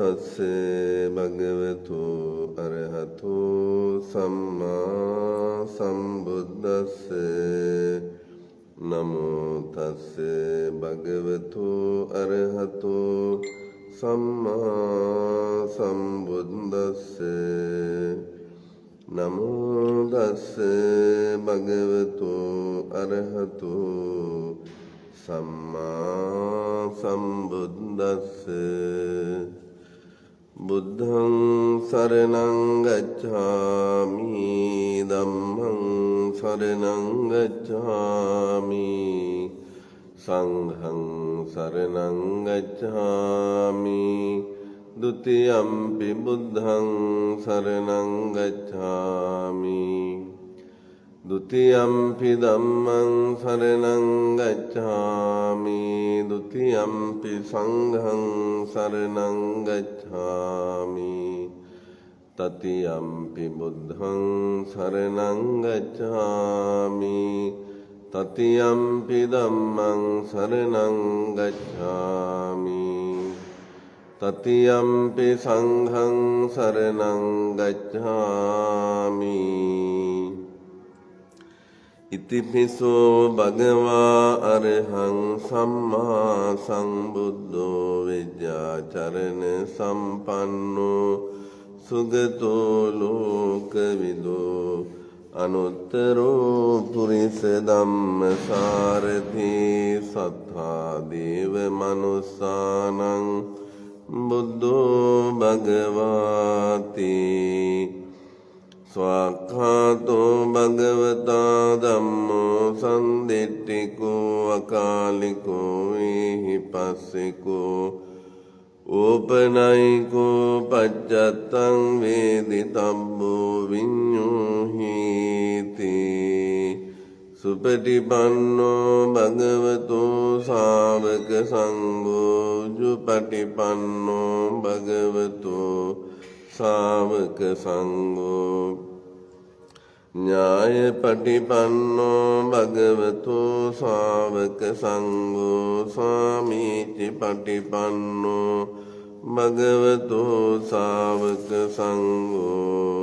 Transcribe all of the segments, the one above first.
තස්සේ භගවතු අරහතෝ සම්මා සම්බුද්දස්සේ නමෝ තස්සේ භගවතු අරහතෝ සම්මා සම්බුද්දස්සේ නමෝ තස්සේ භගවතු අරහතෝ සම්මා සම්බුද්දස්සේ බුද්ධං සරණං ගච්ඡාමි ධම්මං සරණං ගච්ඡාමි සංඝං සරණං ගච්ඡාමි ဒုတိယံ පි බුද්ධං සරණං ගච්ඡාමි ဒုတိယံ පි ධම්මං සරණං ගච්ඡාමි ဒုတိယံ පි සංඝං සරණං ගච්ඡාමි တတိယံ පි බුද්ධං සරණං ගච්ඡාමි တတိယံ පි ධම්මං සරණං ගච්ඡාමි တတိယံ පි සංඝං සරණං ගච්ඡාමි ඉතිපිසෝ භගවා අරහං සම්මා සම්බුද්ධෝ විද්‍යාචරණ සම්පන්නෝ සුගතෝ ලෝකවිදෝ අනුත්තරෝ පුරිස ධම්මසාරථි සත්තා දේව මනුස්සානං බුද්ධෝ භගවාති ස්වාක්ඛාතෝ භගවතා ධම්මෝ සම්දිට්ඨිකෝ අකාලිකෝ විහිපස්සිකෝ ඕපනයිකෝ පච්චත්තං වේදිතබ්බෝ විඤ්ඤෝහීති සුපටිපන්නෝ භගවතෝ ශාවක සංඝෝ ජුපටිපන්නෝ භගවතෝ ශාවක සංඝෝ ඥායපටිපන්නෝ භගවතෝ ශාවක සංඝෝ සාමීචි පටිපන්නෝ භගවතෝ ශාවක සංඝෝ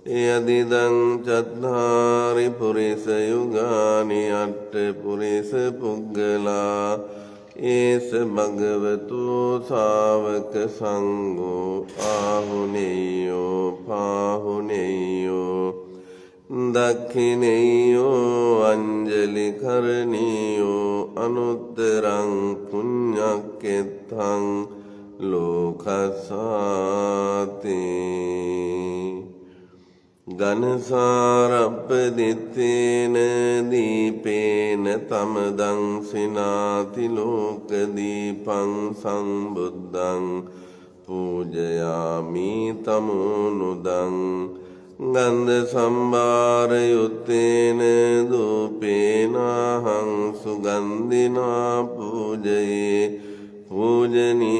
යදිදං චත්තාරි පුරිස යුගානි අට්ඨ පුරිස පුග්ගලා ඒස භගවතු ශාවක සංඝෝ ආහුනේයෝ පාහුනේයෝ දක්ඛිනේයෝ අංජලි කරණීයෝ අනුත්තරං පුඤ්ඤක්ඛෙත්තං ලෝකසාති ගනසාරප්පදිත්තේන දීපේන තමදං සිනාති ලෝක දීපං සම්බුද්ධං පූජයාමි තමෝනුදං ගන්ධ සම්භාර යුත්තේන දූපේනහං සුගන්ධිනා පූජයේ පූජනීයන්තං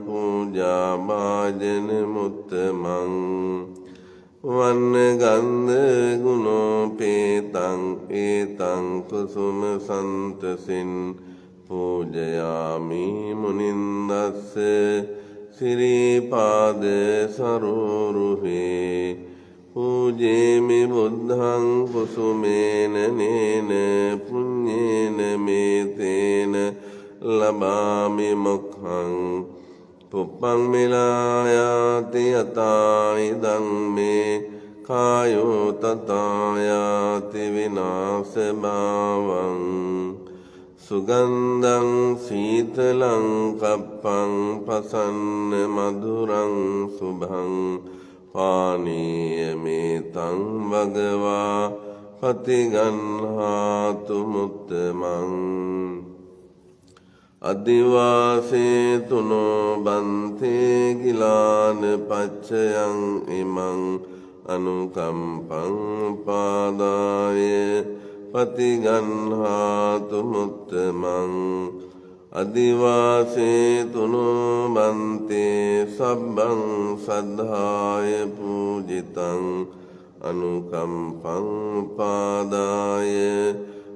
පූජා භාජන මුත්තමං වන්න ගන්ධ ගුණෝපේතං ඒතං කුසුම සන්තසින් පූජයාමි මුනින්දස්ස සිරිපාද සරෝරුහේ පූජේමි බුද්ධං කුසුමේන නේන පුඤ්ඤේන මේතේන ලබාමි මොක්ඛං පුප්පං මිලායාති යතායිදං මේ කායෝ තතායාති විනාශ භාවං සුගන්ධං සීතලං කප්පං පසන්න මధుරං සුභං පානීයමේතං භගවා පතිගන්හාතු මුත්තමං අදිවාසේ තුනෝ බන්තේ ගිලාන පච්චයං ඉමං අනුකම්පං පාදාය පතිගන්හාතු මුත්තමං අදිවාසේ තුනෝ බන්තේ සබ්බං සද්ධාය පූජිතං අනුකම්පං පාදාය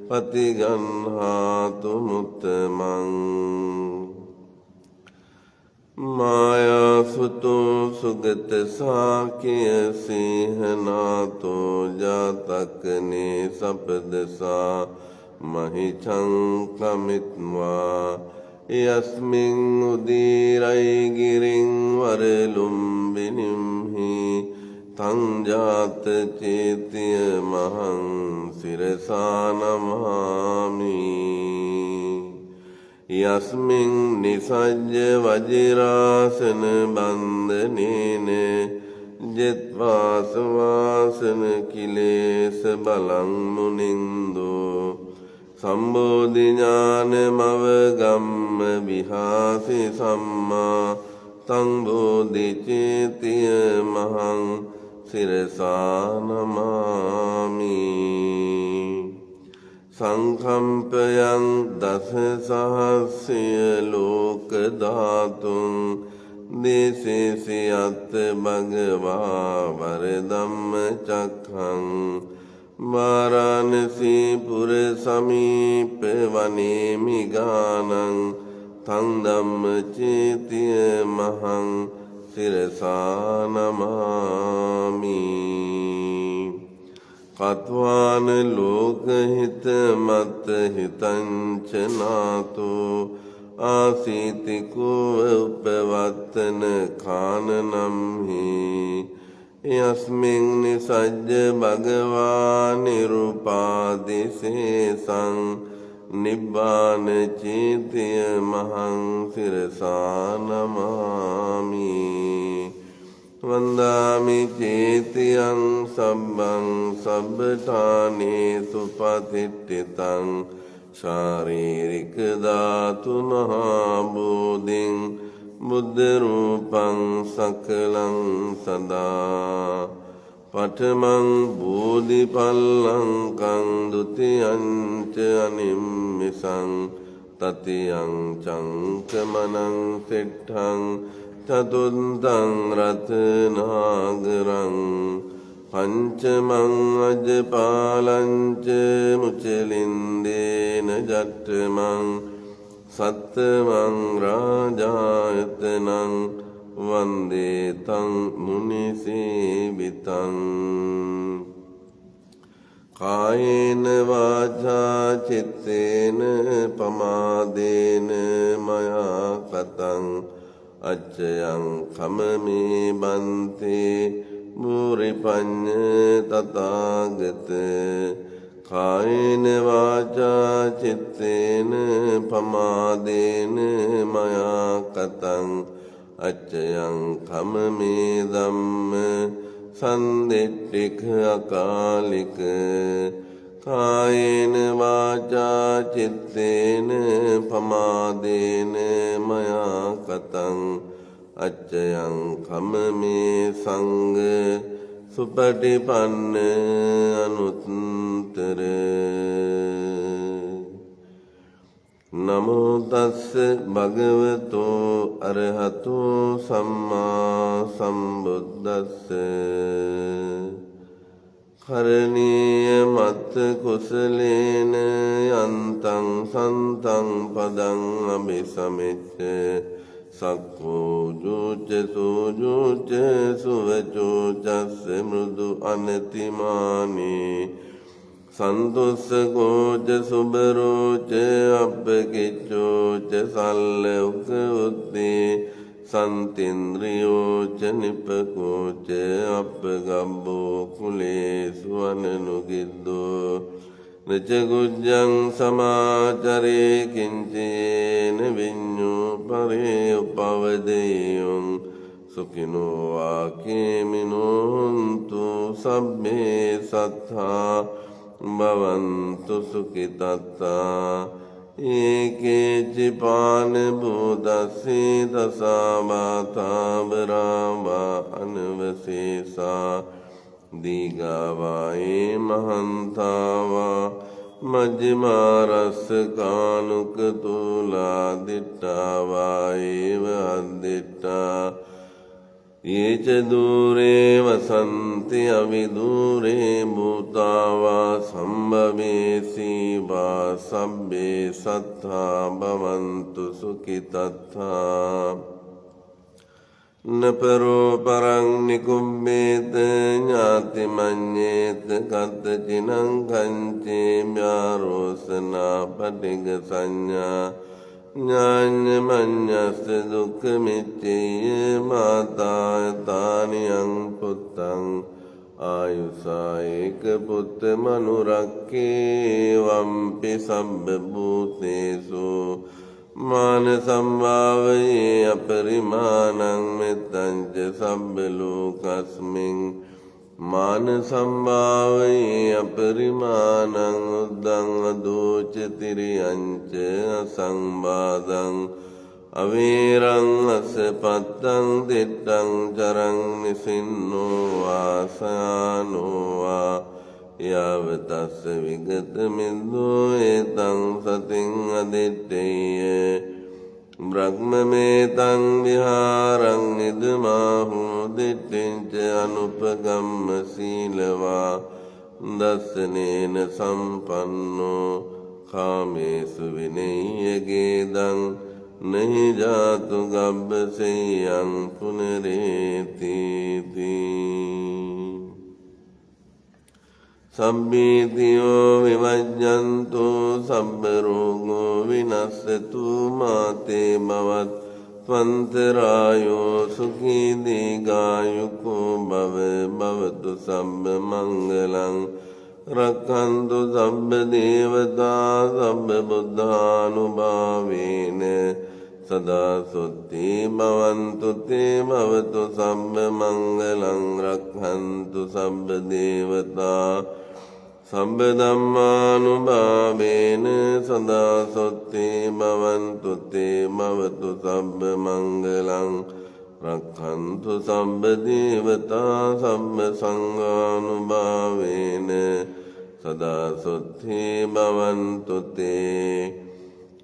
පතිගන්හාතු මුත්තමං मायासुतो सुगत साक्य सिंहनाथो जातकने सपदसा महिषंकमित्वा यस्मिन् उदीरै गिरिं वरलुम्बिनीं तं जात चेत्यमहं शिरसा नमामि यस्मिन् निसज्य वज्रासन बन्धनेन जित्वा सुवासन किलेश बलं मुनिन्दो सम्बोधि ज्ञानमवगम्य विहासि सम्मा तं बोधिचेत्यमहं शिरसा नमामि संकम्पयं दशसहस्य लोकधातुं देशेऽस्यत् भगवा वरदम्मचक्रं वाराणसीपुर समीपे वनेमि गानं तं धम्मचेत्यमहं शिरसा नमामि कत्वान लोकहित मत हितंच नातो आसीति को उपवत्तन काननं हि यस्मिन् निसज्ज भगवान् निरुपादिशेषं निब्बान चेत्यमहं शिरसा नमामि वन्दामि चेत्यं सब्बं सब्बठानेषु पतिष्ठितं शारीरिकधातुमहाबोधिं बुद्धरूपं सकलं सदा प्रथमं बोधिपल्लङ्कं द्वितीयं च अनिमिषं तृतीयं चङ्कमनं सिद्धं चतुर्थं रत्नागरं पंचमं अजपालं च मुचलिन्देन जट्टमं सप्तमं राजायतनं वन्दे तं मुनिसेवितं कायेन वाचा चित्तेन प्रमादेन मया कृतं अच्चयं खममे बन्ते भूरिपञ्च तथागत कायेन वाचा चित्तेन प्रमादेन मया कृतं अच्चयं खममे धम्म सन्दिट्ठिक अकालिक कायेन वाचा चित्तेन प्रमादेन मया कृतं अच्चयं खममे संग सुपटिपन्न अनुत्तर नमो तस्य भगवतो अरहतो सम्मा सम्बुद्धस्य करणीयमत् कुशलेन यन्तं सन्तं पदं अभिसमिच्य सक्को जुच सुजुच सुवचोचस्य मृदु अनतिमानि सन्तुष्कोच सुबरोच अपकिच्चोच सल्लौक उद्धि सन्तीन्द्रियोच निपकोच अपगब्बो कुलेषु अननुगिद्धो न च गुज्जं समाचरे किञ्चेन विඤ्ञो परे उपवदेयुं सुखिनो वाक्येमिनो हन्तु सभ्ये सत्था भवन्तु सुखितत्ता एके चिपान भूतस्य दशावाता वरावा अनवशेषा दीघा वा ये महन्ता वा मध्यमा रसकानुकतुला दिट्टा वा एव अदिट्टा ये च दूरे वसन्ति अविदूरे भूता वा सम्भवेसि वा सभ्ये सत्था भवन्तु सुखितत्था නපරෝ පරං නිකුම්බේත ඥාති මඤ්ඤේත කත්තචිනං කංචේ ම්‍යාරෝසනා පටිග සංඥා ඥාඤ්ඤ මඤ්ඤස්ස දුක්ඛ මිච්ඡේය මාතාය තානියං පුත්තං ආයුසා ඒක පුත්ත මනුරක්කේ වම්පි සම්බ භූතේසු මාන සම්භාවයේ අපරිමාණං මෙත්තං ච සම්බ ලෝකස්මින් මාන සම්භාවයේ අපරිමාණං උද්දං අදෝච තිරියං ච අසංබාධං අවේරං අසපත්තං දිට්ඨං චරං නිසින්නෝ වාසයානෝ වා යාවතස්ස විගත මිද්දෝ ඒතං සතින් අදිත්තේය බ්‍රහ්මමේතං විහාරං ඉදමාහු දිට්ඨිංච අනුපගම්ම සීලවා දස්සනේන සම්පන්නෝ කාමේසු විනය්‍යගේදං නහි ජාතු ගබ්බසෙයං පුනරේති සම්බීතියෝ විවජ්ජන්තු සබ්බ රෝගෝ විනස්සතු මාතේ භවත් ත්වන්තරායෝ සුඛී දීඝායුකෝ භව භවතු සබ්බ මංගලං රක්ඛන්තු සබ්බ දේවතා සබ්බ බුද්ධානුභාවේන සදා සොත්ති භවන්තු තේ භවතු සබ්බ මංගලං රක්ඛන්තු සබ්බ දේවතා සබ්බ ධම්මානුභාවේන සදා සොත්ති භවන්තු තේ භවතු සබ්බ මංගලං රක්ඛන්තු සබ්බ දේවතා සබ්බ සංඝානුභාවේන සදා සොත්ති භවන්තු තේ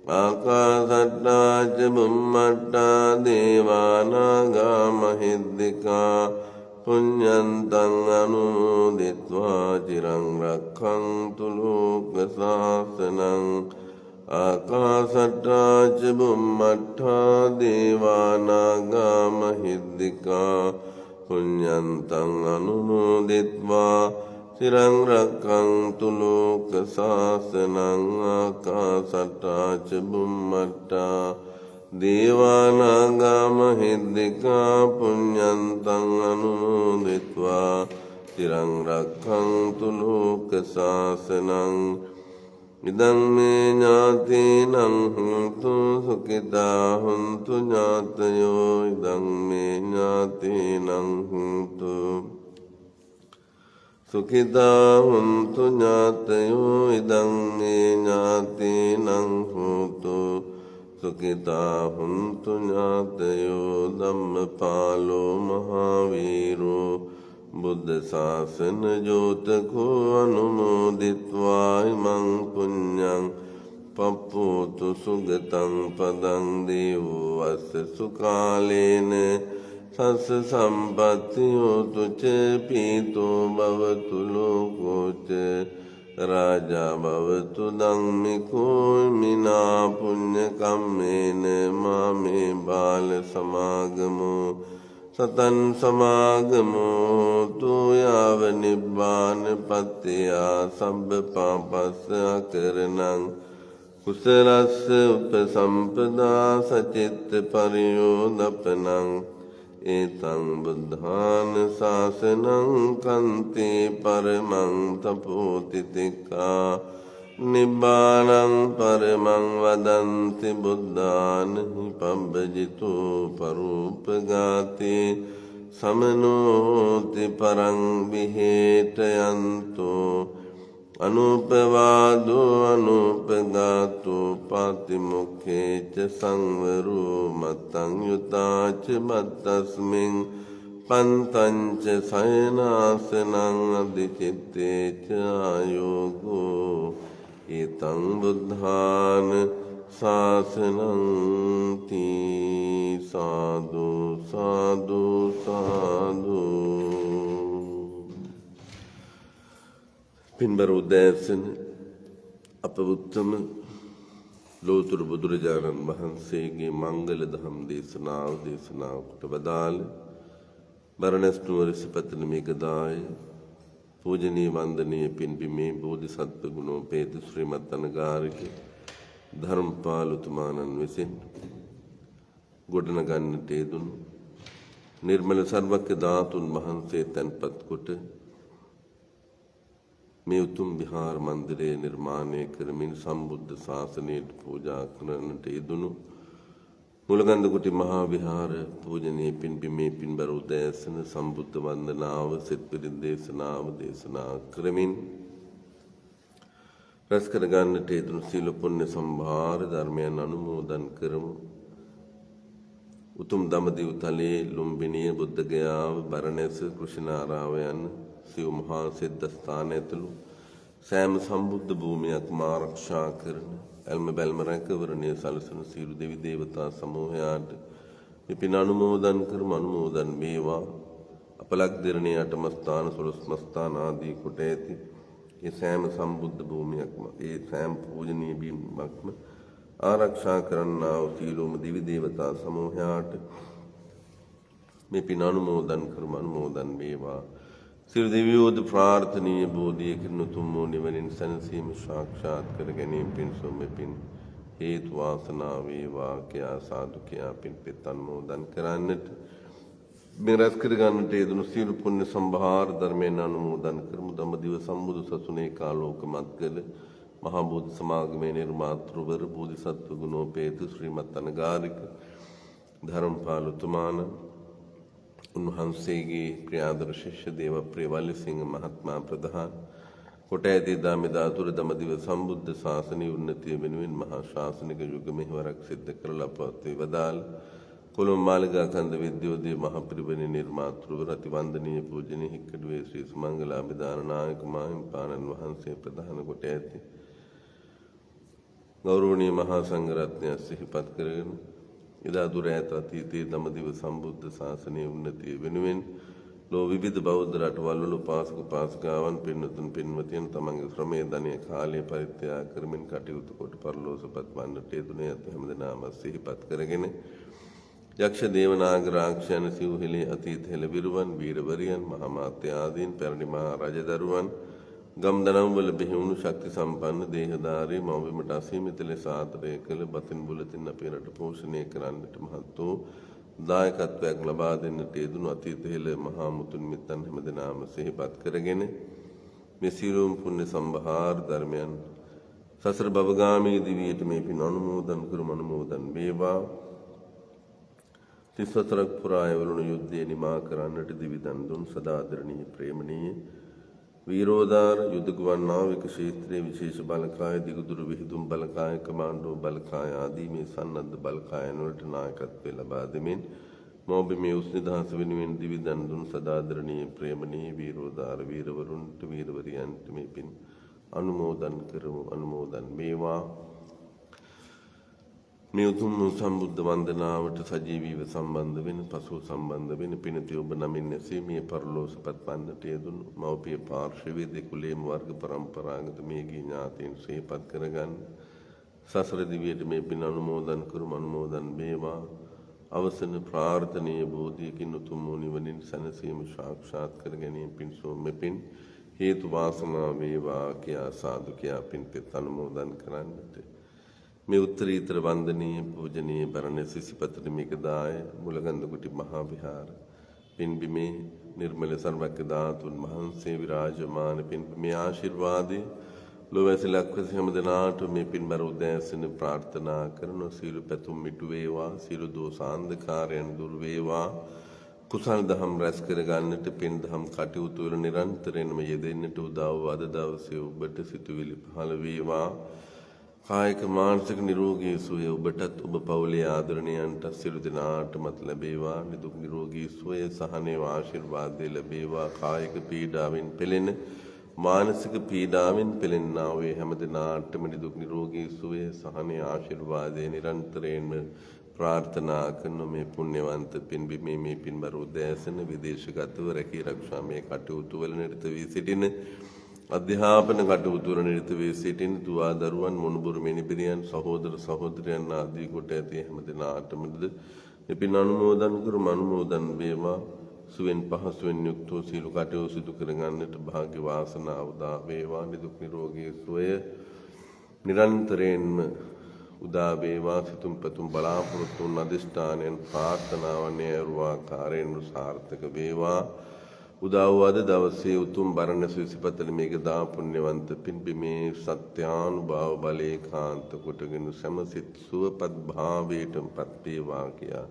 ආකාසට්ටා ච බුම්මට්ටා දේවානාගා මහිද්దికා පුඤ්ඤන්තං අනුමෝදිत्वा චිරං රක්ඛන්තු ලෝක සාසනං ආකාසට්ටා ච බුම්මට්ටා දේවානාගා මහිද්దికා පුඤ්ඤන්තං අනුමෝදිत्वा චිරං රක්ඛන්තු ලෝක සාසනං ආකාසට්ටා ච බුම්මට්ටා දේවානාගා මහිද්దికා පුඤ්ඤන්තං අනුමෝදිत्वा චිරං රක්ඛන්තු ලෝක සාසනං ඉදං මේ ඥාතීනං හුන්තු සුඛිතා හුන්තු ඥාතයෝ ඉදං මේ ඥාතීනං හුන්තු සුඛිතා හුන්තු ඥාතයෝ ඉදං මේ ඥාතීනං හෝතු සුඛිතා හුන්තු ඥාතයෝ ධම්මපාලෝ මහාවීරෝ බුද්ධ ශාසන ජෝතකෝ අනුමෝදිत्वा ඉමං පුඤ්ඤං පප්පෝතු සුගතං පදං දේවෝ අස්ස සුකාලේන සස්ස සම්පත්තියෝතු ච පීතෝ භවතු ලෝකෝ ච රාජා භවතු ධම්මිකෝ මිනා පුඤ්ඤ කම්මේන මාමේ බාල සමාගමෝ සතන් සමාගමෝ තු යාව නිබ්බාන පත්තියා සම්බ පාපස්ස අකරණං කුසලස්ස උපසම්පදා සචිත්ත පරියෝදපනං ඒතං බුද්ධාන ශාසනං කන්ති පරමං තපෝතිතිකා නිබ්බානං පරමං වදන්ති බුද්ධාන පබ්බජිතු පරූපගාති සමනෝති පරං විහෙටයන්තෝ අනුපවාදෝ අනුපගාතෝ පාතිමුඛේච සංවරෝ මත්තං යුතාච මත්තස්මින් පන්තංච සයනාසනං අධිචිත්තේච ආයෝගෝ ඊතං බුද්ධාන ශාසනං තී සාදු සාදු සාදු. පින්බර උදෑසන අප උත්තම ලෝතුරු බුදුරජාණන් වහන්සේගේ මංගල දහම් දේශනාව කොට වදාළ බරණැස් නුවර සිපතන මේකදාය පූජනීය වන්දනීය පින්බිමේ බෝධිසත්ව ගුණෝපේත ශ්‍රීමත් අනගාරික ධර්මපාලුතුමාණන් විසින් ගොඩනගන්නට යෙදුණු නිර්මල සර්වඥ ධාතුන් වහන්සේ තැන්පත් කොට මේ උතුම් විහාර මන්දිරය නිර්මාණය කරමින් සම්බුද්ධ ශාසනයට පූජා කරන්නට යෙදුණු මුලගන්ධකුටි මහා විහාර පූජනීය පින්බිමේ පින්බර උදෑසන සම්බුද්ධ වන්දනාව සෙත් පිරිත් දේශනාව දේශනා කරමින් රැස් කර ගන්නට යෙදුණු සීල පුණ්‍ය සම්භාර ධර්මයන් අනුමෝදන් කරමු. උතුම් දඹදිව තලයේ ලුම්බිනිය බුද්ධගයාව බරණැස කෘෂ්ණාරාව යන සිව් මහා සිද්ධාස්ථාන ඇතුළු සෑම සම්බුද්ධ භූමියක්ම ආරක්ෂා කරන ඇල්ම බැල්ම රැකවරණය සලසන සියලු දෙවි දේවතා සමූහයාට පින් අනුමෝදන් කරමු. අනුමෝදන් වේවා. අපලක් දෙරණේ අටමස්ථාන සොළොස්මස්ථාන ආදී කොට ඇති ඒ සෑම සම්බුද්ධ භූමියක්ම ඒ සෑම පූජනීය බිම්බක්ම ආරක්ෂා කරන්නා වූ සීලෝම දිවි දේවතා සමූහයාට මේ පින් අනුමෝදන් කරමු. අනුමෝදන් වේවා. සියලු දෙවියෝද ප්‍රාර්ථනීය බෝධියකින් උතුම් වූ නිවනින් සැනසීම සාක්ෂාත් කර ගැනීම පිණිස මේ පින් හේතු වාසනා වේවා කියා සාදු කියා පින් පෙත් අනුමෝදන් කරන්නට මේ රැස් කර ගන්නට යෙදුණු සියලු පුණ්‍ය සම්භාර ධර්මයන් අනුමෝදන් කරමු. දඹදිව සම්බුදු සසුනේ කාලෝක මත්කල මහා බෝධි සමාගමේ නිර්මාතෘවර බෝධිසත්ව ගුණෝපේත ශ්‍රීමත් අනගාරික ධර්මපාලුතුමාණන් උන්වහන්සේගේ ක්‍රියාදර ශිෂ්‍ය දේවප්‍රිය වල්ලිසිංහ මහත්මයා ප්‍රධාන කොට ඇති දාමිදා තුර දඹදිව සම්බුද්ධ ශාසනයේ උන්නතිය වෙනුවෙන් මහා ශාසනික යුග මෙහෙවරක් සිද්ධ කරලා පවත්වී වදාළ කොළඹ මාළිගා කන්ද විද්‍යෝදය මහ පිරිවෙනේ නිර්මාතෘවර අතිවන්දනීය පූජනීය හික්කඩුවේ ශ්‍රී සුමංගල අභිදාන නායක මාහිමිපාණන් වහන්සේ ප්‍රධාන කොට ඇති ගෞරවනීය මහා සංඝරත්නය සිහිපත් කරගෙන එදා දුර ඈත අතීතයේ දඹදිව සම්බුද්ධ ශාසනයේ උන්නතිය වෙනුවෙන් ලෝ විවිධ බෞද්ධ රටවල් වල උපාසක උපාසිකාවන් පින්වතුන් පින්වතියන් තමන්ගේ ශ්‍රමය ධනය කාලය පරිත්‍යාග කරමින් කටයුතු කොට පරලෝසපත් වන්නට යෙදුනේ ඇත. හැමදෙනාම සිහිපත් කරගෙන යක්ෂ දේව නාග රාක්ෂස යන සිව්හෙළේ අතීත හෙළ විරුවන් වීරවරියන් මහා මාත්‍ය ආදීන් පැරණි මහා රජදරුවන් ගම්දනම් වල බිහිවුණු ශක්ති සම්පන්න දේහධාරී මව්බිමට අසීමිත ලෙස ආදරය කළ බතින් බුලතින් අපේ රට පෝෂණය කරන්නට මහත් වූ දායකත්වයක් ලබා දෙන්නට යෙදුණු අතීත හෙළ මහා මුතුන් මිත්තන් හැමදෙනාම සිහිපත් කරගෙන මේ සියලුම පුණ්‍ය සම්භාර ධර්මයන් සසර භවගාමී දිවියට මේ පින් අනුමෝදන් කරමු. අනුමෝදන් වේවා. 34ක් පුරා ඇවළුණු යුද්ධය නිමා කරන්නට දිවි දන් දුන් සදාදරණීය ප්‍රේමණීය වීරෝදාර යුදගුවන් නාවික ක්ෂේත්‍රයේ විශේෂ බලකාය දිගුදුරු විහිදුම් බලකාය කමාන්ඩෝ බලකාය ආදී මේ සන්නද්ධ බලකායන් වලට නායකත්වය ලබා දෙමින් මෝබිමේ උස්නිදහස වෙනුවෙන් දිවි දන් දුන් සදාදරණීය ප්‍රේමණීය වීරෝදාර වීරවරුන්ට වීරවරියන්ට මේ පින් අනුමෝදන් කරමු. අනුමෝදන් වේවා. මේ උතුම් සම්බුද්ධ වන්දනාවට සජීවීව සම්බන්ධ වෙන පසුව සම්බන්ධ වෙන පිණිතේ ඔබ නමින් ඇසී මේ පරලෝසපත් වන්නට යෙදුණු මව්පිය පාර්ශවයේ දෙකුලේම වර්ග පරම්පරාගත මේගී ඥාතීන් සිහිපත් කරගන්න. සසර දිවියට මේ පින් අනුමෝදන් කරමු. අනුමෝදන් වේවා. අවසන ප්‍රාර්ථනීය බෝධියකින් උතුම් වූ නිවනින් සැනසීම සාක්ෂාත් කර ගැනීම පිණිස මේ පින් හේතු වාසනා වේවා කියා සාදු කියා පින් පෙත් අනුමෝදන් කරන්නට මේ උත්තරීතර වන්දනීය පූජනීය බරණැස සිසිපතන මේකදාය මුලගන්ධකුටි මහා විහාර පින්බිමේ නිර්මල සර්වඥ ධාතුන් වහන්සේ විරාජමාන පින්බිමේ ආශිර්වාදේ ලෝවැසිලක් හැම දෙනාට මේ පින්බර උදෑසන ප්‍රාර්ථනා කරන සීල පැතුම් මිටු වේවා. සීල දෝසාන්ධකාරයන් දුර වේවා. කුසල් දහම් රැස් කර ගන්නට පින් දහම් කටයුතු වල නිරන්තරයෙන්ම යෙදෙන්නට උදව් අද දවසේ ඔබට සිතුවිලි පහළ වේවා. කායික මානසික නිරෝගී සුවය ඔබටත් ඔබ පවුලේ ආදරණීයන්ට සියලු දෙනාටමත් ලැබේවා. නිදුක් නිරෝගී සුවය සහනය ආශිර්වාදය ලැබේවා. කායික පීඩාවෙන් පෙළෙන මානසික පීඩාවෙන් පෙළෙන්නා වූ හැම දිනාටම නිදුක් නිරෝගී සුවය සහනය ආශිර්වාදය නිරන්තරයෙන්ම ප්‍රාර්ථනා කරන මේ පුණ්‍යවන්ත පින්බිමේ මේ පින්බර උදෑසන විදේශගතව රැකී ආරක්ෂා මේ කටයුතු වල නිරත වී සිටින අධ්‍යාපන කටයුතු වල නිරත වී සිටින දුවා දරුවන් මොණබුරු මිනිපිරියන් සහෝදර සහෝදරයන් ආදී කොට ඇති හැම දිනාටමද මෙපින් අනුමෝදන් කරු අනුමෝදන් වේවා සුවෙන් පහසුවෙන් යුක්තව සීල කටයුතු සිදු කරගන්නට භාග්‍ය වාසනාව උදා වේවා නිදුක් නිරෝගී සුවය නිරන්තරයෙන්ම උදා වේවා සිතුම් පැතුම් බලාපොරොත්තු වූ අධිෂ්ඨානයන් ප්‍රාර්ථනාවන් ආකාරයෙන් සාර්ථක වේවා උදා වූ අද දවසේ උතුම් බරණැස විසිපතල මේඝදා පුණ්‍යවන්ත පින්බිමේ සත්‍යානුභාව බලේ කාන්ත කොටගෙන සමසිත සුවපත් භාවයටපත් වේවා කියා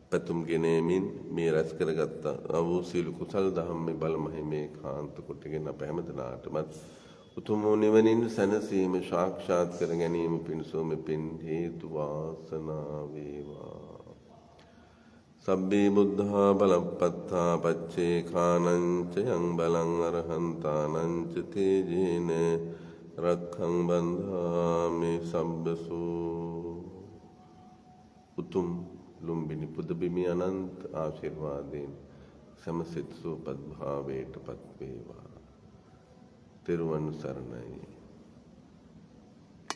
පැතුම් ගෙනෙමින් මේ රැස් කරගත් වූ සීල කුසල් දහම්මේ බල මහිමේ කාන්ත කොටගෙන අප හැමදෙනාටම උතුම් නිවනින් සැනසීම සාක්ෂාත් කර ගැනීම පිණිසම පින් හේතු වාසනා වේවා. සබ්බේ බුද්ධා බලප්පත්තා පච්චේ කානංච යං බලං අරහන්තානංච තේජේන රක්ඛං බන්ධාමි සබ්බසෝ. උතුම් ලුම්බිනි පුදබිමි අනන්ත ආශිර්වාදයෙන් සමසිත සුවපත් භාවයටපත් වේවා. තෙරුවන් සරණයි.